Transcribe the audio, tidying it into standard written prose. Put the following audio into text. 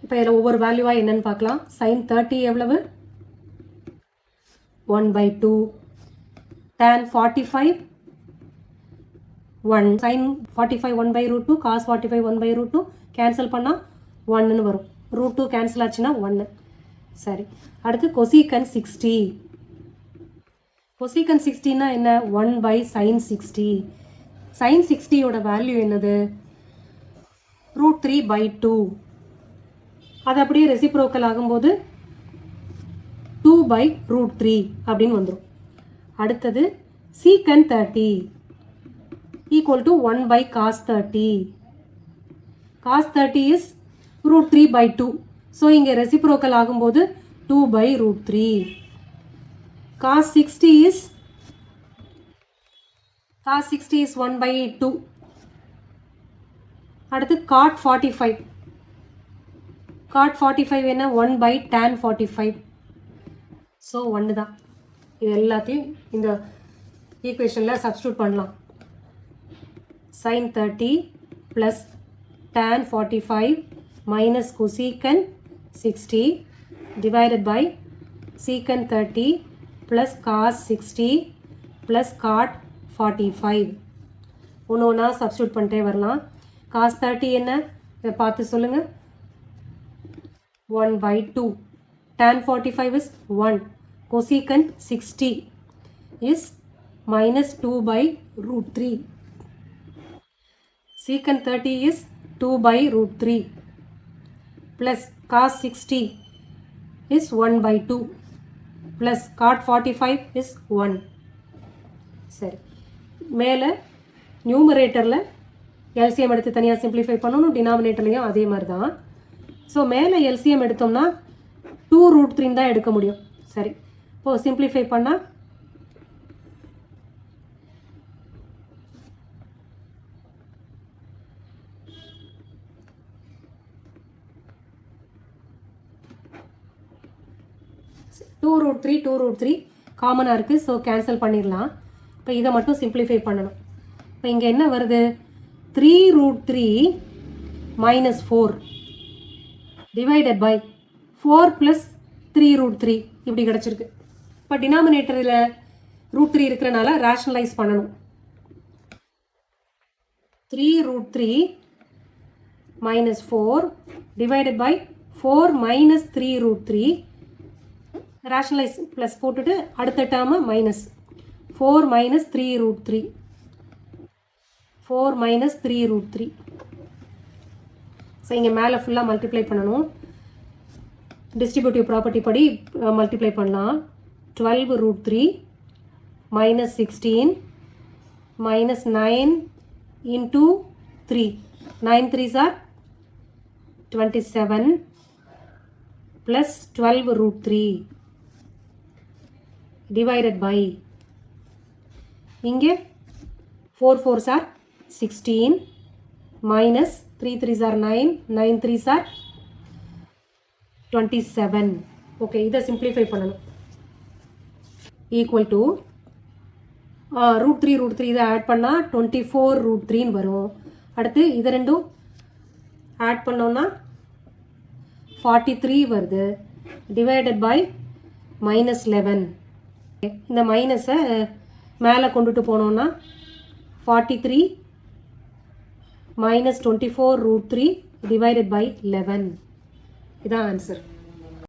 இப்போ இதில் ஒவ்வொரு வேல்யூவாக என்னன்னு பார்க்கலாம். sin 30 எவ்வளவு? 1/2. tan 45 1. sin 45 1/√2, cos 45 1/√2 கேன்சல் பண்ணால் 1ன்னு வரும். √2 கேன்சல் ஆச்சுன்னா 1. சரி, அடுத்து cosecant 60. cosecant 60னா என்ன? 1/sin 60. sin 60யோட வேல்யூ என்னது? √3/2. அது அப்படியே ரெசிப்ரோக்கல் ஆகும்போது 2/√3 அப்படின்னு வந்துடும். அடுத்தது secant 30 equal to 1/cos 30. cos 30 is √3/2. So இங்கே ரெசிப்ரோக்கல் ஆகும்போது 2/√3. cos 60 is 1/2. அடுத்து cot 45. cot 45 என்ன? 1/tan 45. ஸோ 1 தான். இது எல்லாத்தையும் இந்த ஈக்குவேஷனில் சப்ஸ்டியூட் பண்ணலாம். sin 30 plus tan 45 minus cosecant 60 divided by secant 30 plus cos 60 plus cot 45. ஒன்று ஒன்றா சப்ஸ்டியூட் பண்ணிட்டே வரலாம். cos 30 என்ன? இதை பார்த்து சொல்லுங்கள். 1/2. tan 45 is 1. cosecant 60 is minus 2/√3. secant 30 is 2/√3 plus cos 60 is 1/2 plus cot 45 is 1. சரி, மேலே நியூமரேட்டரில் எல்சிஎம் எடுத்து தனியாக சிம்பிளிஃபை பண்ணணும். டினாமினேட்டர்லையும் அதே மாதிரி தான். ஸோ மேலே எல்சிஎம் எடுத்தோம்னா 2√3 தான் எடுக்க முடியும். சரி, இப்போது சிம்பிளிஃபை பண்ணால் √3 காமனாக இருக்குது. ஸோ கேன்சல் பண்ணிடலாம். இப்போ இதை மட்டும் சிம்பிளிஃபை பண்ணணும். இப்போ இங்கே என்ன வருது? 3√3 minus 4 divided by 4 plus 3√3 இப்படி கிடச்சிருக்கு. இப்போ டினாமினேட்டரில் √3 இருக்கிறனால ரேஷனலைஸ் பண்ணணும். 3√3 minus 4 divided by 4 minus 3√3. Rationalise plus போட்டுட்டு அடுத்த term minus 4 minus 3√3. 4 minus 3√3. So இங்கே மேலே ஃபுல்லாக மல்டிப்ளை பண்ணணும். டிஸ்ட்ரிபியூட்டிவ் ப்ராப்பர்ட்டி படி மல்டிப்ளை பண்ணலாம். 12√3 minus 16 minus 9 into 3. 9 3s are 27 plus 12√3 divided by இங்கே 4 4s are 16 minus 3 3s are 9, 9 3s are 27. Okay, இதை சிம்பிளிஃபை பண்ணணும். ஈக்குவல் டு √3 இதை ஆட் பண்ணால் 24√3 வரும். அடுத்து இதை ரெண்டும் ஆட் பண்ணோன்னா 43 வருது. Divided by -11. இந்த மைனஸை மேலே கொண்டுட்டு போனோன்னா 43 minus 24√3 divided by 11. இதான் ஆன்சர்.